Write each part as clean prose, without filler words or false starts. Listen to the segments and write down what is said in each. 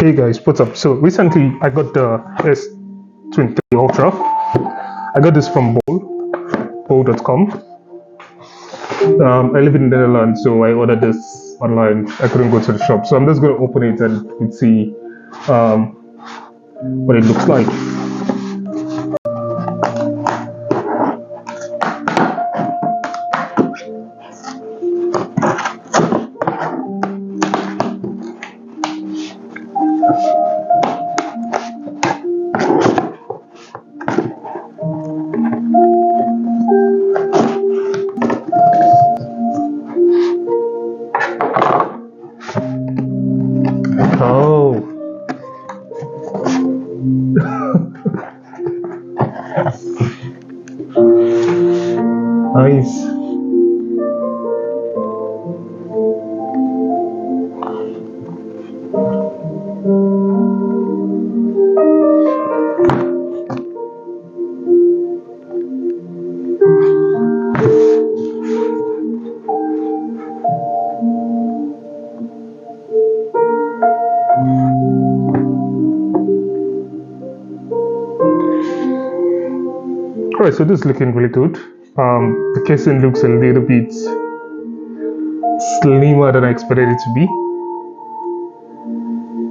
Hey guys, what's up? So recently I got the S23 Ultra. I got this from Bol.com. I live in the Netherlands, so I ordered this online. I couldn't go to the shop, so I'm just going to open it and we'll see um, what it looks like. Oh, nice. Alright, so this is looking really good. The casing looks a little bit slimmer than I expected it to be.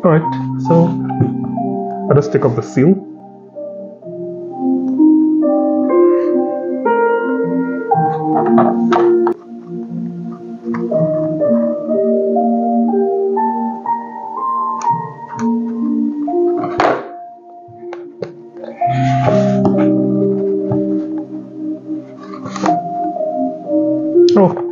Alright, so I'll just take off the seal. Oh,